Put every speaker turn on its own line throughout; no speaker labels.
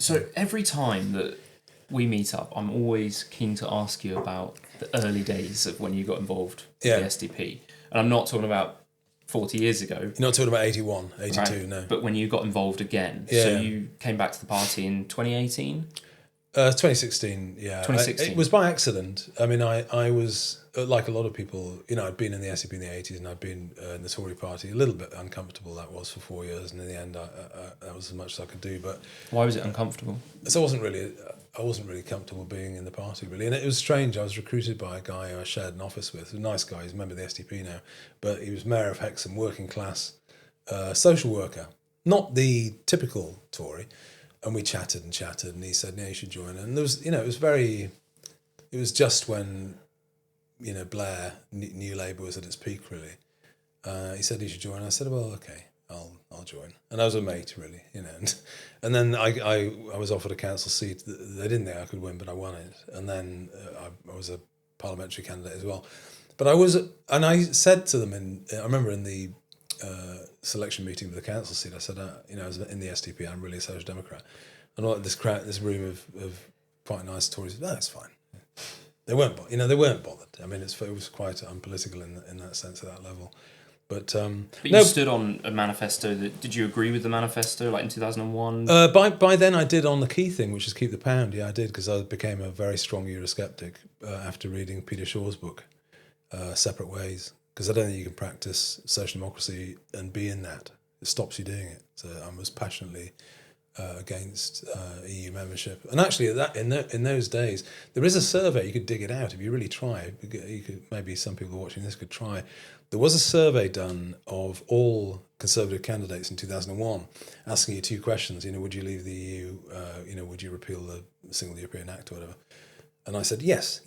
So every time that we meet up, I'm always keen to ask you about the early days of when you got involved with the SDP. And I'm not talking about 40 years ago.
You're not talking about 81, 82,
right?
no.
But when you got involved again.
Yeah.
So you came back to the party in 2018?
2016, yeah.
2016.
It was by accident. I mean, I was, like a lot of people, I'd been in the SDP in the 80s and I'd been in the Tory party. A little bit uncomfortable that was for 4 years, and in the end, that was as much as I could do. But
why was it uncomfortable?
So I wasn't really comfortable being in the party, really. And it was strange. I was recruited by a guy who I shared an office with. A nice guy. He's a member of the SDP now. But he was mayor of Hexham, working class, social worker. Not the typical Tory. And we chatted, and he said, "Yeah, you should join." And there was, it was just when, Blair, New Labour was at its peak, really. He said he should join. I said, "Well, okay, I'll join." And I was a mate, really, And then I was offered a council seat. They didn't think I could win, but I won it. And then I was a parliamentary candidate as well. But I said to them, I remember in the selection meeting with the council seat, I said, I was in the SDP, I'm really a social democrat. And all this room of quite nice Tories, no, it's fine. They weren't bothered. I mean, it was quite unpolitical in that sense at that level. But
you stood on a manifesto. Did you agree with the manifesto, like in 2001?
By then, I did on the key thing, which is keep the pound. Yeah, I did, because I became a very strong Eurosceptic after reading Peter Shaw's book, Separate Ways. Because I don't think you can practice social democracy and be in that. It stops you doing it. So I was passionately against EU membership. And actually, in those days, there is a survey. You could dig it out if you really try. You could, maybe some people watching this could try. There was a survey done of all Conservative candidates in 2001, asking you two questions. Would you leave the EU? Would you repeal the Single European Act or whatever? And I said yes.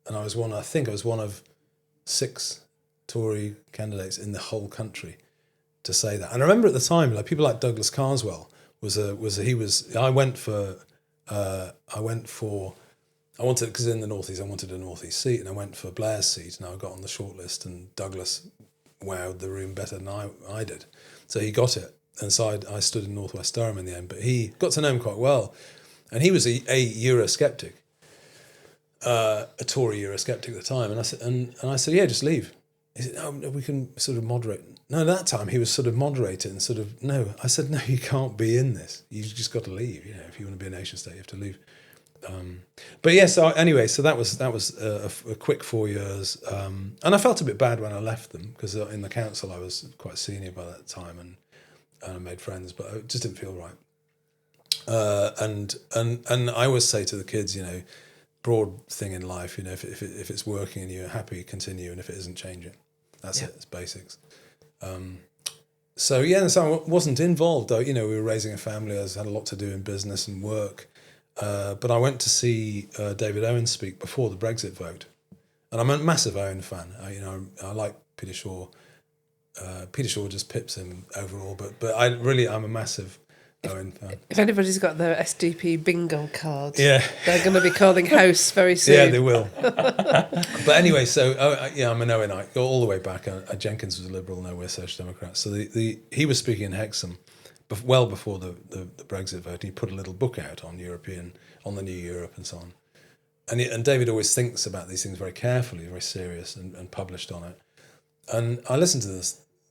And I think I was one of 6 Tory candidates in the whole country to say that. And I remember at the time, like people like Douglas Carswell I wanted, because in the North East, I wanted a North East seat, and I went for Blair's seat, and I got on the shortlist, and Douglas wowed the room better than I did. So he got it. And so I stood in North West Durham in the end, but he got to know him quite well. And he was a Eurosceptic, a Tory Eurosceptic at the time. And I said, yeah, just leave. He said, no, we can sort of moderate. No, at that time he was sort of moderated and sort of, no. I said, no, you can't be in this. You've just got to leave. If you want to be a nation state, you have to leave. But yeah, so anyway, so that was a quick 4 years. And I felt a bit bad when I left them, because in the council I was quite senior by that time, and I made friends, but it just didn't feel right. And I always say to the kids, broad thing in life, if it's working and you're happy, continue, and if it isn't, change it. That's it. It's basics. So I wasn't involved though. We were raising a family. I had a lot to do in business and work. But I went to see David Owen speak before the Brexit vote, and I'm a massive Owen fan. I like Peter Shaw. Peter Shaw just pips him overall, but I'm a massive Owen fan.
If anybody's got their SDP bingo card,
they're
going to be calling house very soon.
Yeah, they will. But anyway, so I'm an Owenite all the way back. Jenkins was a Liberal, no, we're Social Democrats. So he was speaking in Hexham well before the Brexit vote. He put a little book out on the new Europe and so on. And David always thinks about these things very carefully, very serious, and published on it. And I listened to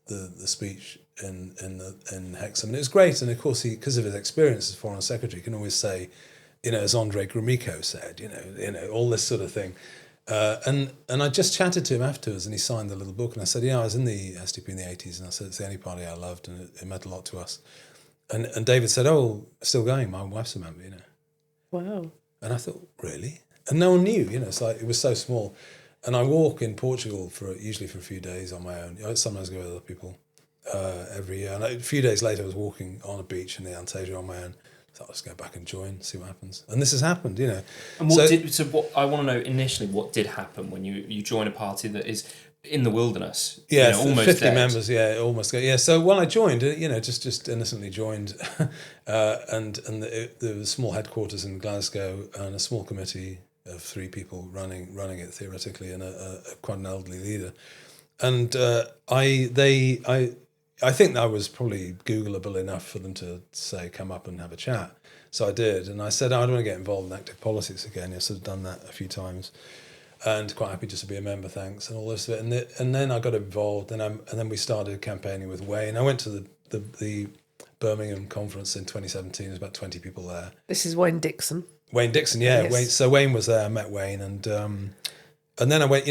the speech in Hexham, and it was great. And of course, because of his experience as Foreign Secretary, can always say, as Andre Gromyko said, all this sort of thing. And I just chatted to him afterwards, and he signed the little book. And I said, I was in the SDP in the 80s, and I said, it's the only party I loved, and it meant a lot to us. And David said, oh, still going, my wife's a member,
Wow.
And I thought, really? And no one knew, it's like, it was so small. And I walk in Portugal usually for a few days on my own. I sometimes go with other people every year. And a few days later, I was walking on a beach in the Anteja on my own. So I'll just go back and join, see what happens. And this has happened, And
what I want to know initially, what did happen when you join a party that is in the wilderness?
Yeah,
almost
50
dead.
members, almost. Yeah, so when I joined, just innocently joined, and there was a small headquarters in Glasgow and a small committee of 3 people running it theoretically, and quite an elderly leader. And I think I was probably Googleable enough for them to say, come up and have a chat. So I did, and I said, I don't want to get involved in active politics again. I've sort of done that a few times, and quite happy just to be a member, thanks, and all this of it. And then I got involved, and then we started campaigning with Wayne. I went to the Birmingham conference in 2017. There was about 20 people there.
This is Wayne Dixon.
Wayne Dixon, yeah.
Yes.
Wayne, so Wayne was there. I met Wayne, and then I went,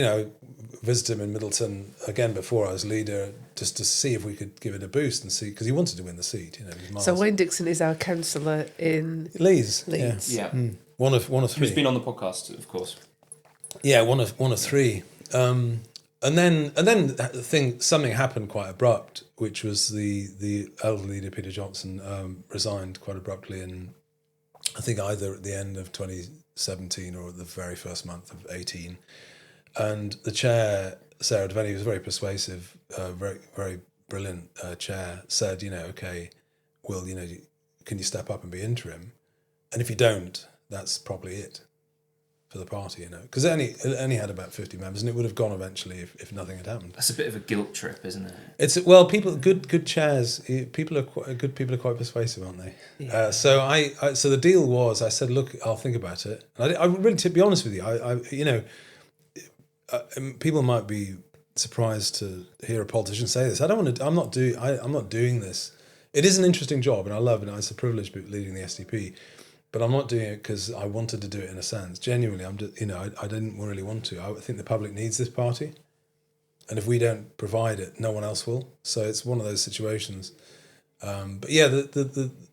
visited him in Middleton again before I was leader, just to see if we could give it a boost and see, because he wanted to win the seat. He was miles.
So Wayne Dixon is our councillor in
Leeds.
Leeds.
One of three.
Who's been on the podcast, of course.
Yeah, one of three. And then something happened quite abrupt, which was the elder leader Peter Johnson resigned quite abruptly in, I think, either at the end of 2017 or the very first month of 18. And the chair, Sarah Devaney, was very persuasive, very very brilliant chair, said, okay, well, can you step up and be interim? And if you don't, that's probably it for the party, because it only had about 50 members, and it would have gone eventually if nothing had happened.
That's a bit of a guilt trip, isn't it?
It's good chairs. People are quite persuasive, aren't they?
Yeah.
So the deal was, I said, look, I'll think about it. And I really, to be honest with you, people might be surprised to hear a politician say this. I'm not doing this. It is an interesting job, and I love it. It's a privilege leading the SDP. But I'm not doing it because I wanted to do it in a sense. Genuinely, I didn't really want to. I think the public needs this party, and if we don't provide it, no one else will. So it's one of those situations. But yeah,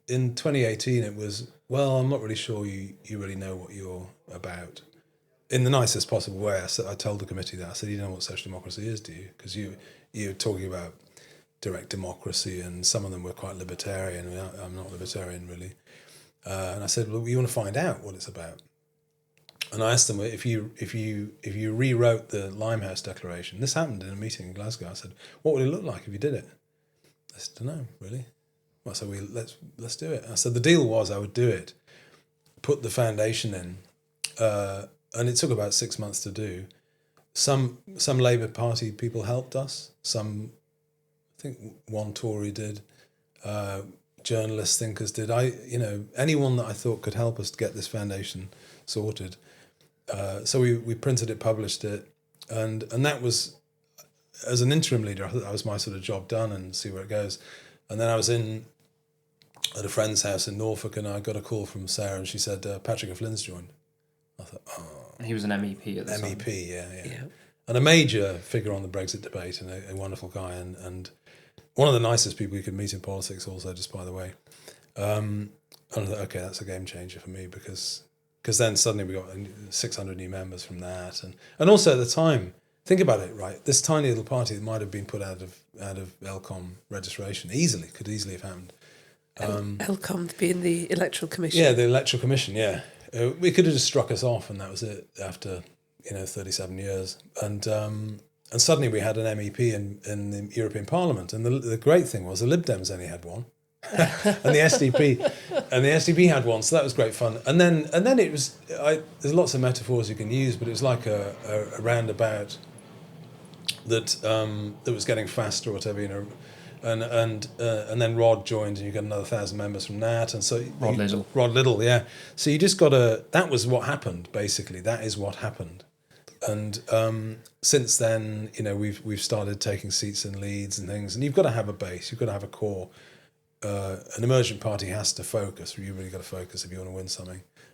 in 2018, it was, well, I'm not really sure you really know what you're about. In the nicest possible way, I told the committee that. I said, you know what social democracy is, do you? Because you're talking about direct democracy, and some of them were quite libertarian. I'm not libertarian, really. And I said, well, you want to find out what it's about. And I asked them, if you rewrote the Limehouse Declaration, this happened in a meeting in Glasgow. I said, what would it look like if you did it? I said, I don't know, really. Well, so let's do it. I said the deal was I would do it, put the foundation in, and it took about 6 months to do. Some Labour Party people helped us. I think one Tory did. Journalists, thinkers did. Anyone that I thought could help us to get this foundation sorted. So we printed it, published it, and that was, as an interim leader, I thought that was my sort of job done and see where it goes. And then I was at a friend's house in Norfolk, and I got a call from Sarah, and she said, Patrick of Flynn's joined. I thought, oh.
He was an MEP at the time.
MEP, yeah. And a major figure on the Brexit debate, and a wonderful guy, and one of the nicest people you could meet in politics also, just by the way. And I thought, okay, that's a game changer for me, because then suddenly we got 600 new members from that. And also at the time, think about it, right? This tiny little party that might have been put out of ELCOM registration could easily have happened.
ELCOM being the Electoral Commission.
Yeah, the Electoral Commission, yeah. We could have just struck us off, and that was it after 37 years. And suddenly we had an MEP in the European Parliament, and the great thing was the Lib Dems only had one, and the SDP had one, so that was great fun. And then it was, there's lots of metaphors you can use, but it was like a roundabout that was getting faster or whatever, and then Rod joined, and you got another 1,000 members from that, and so Rod Little, yeah. So you just got that was what happened, basically. That is what happened. And since then, we've started taking seats in Leeds and things, and you've got to have a base, you've got to have a core. An emergent party has to focus. You really got to focus if you want to win something.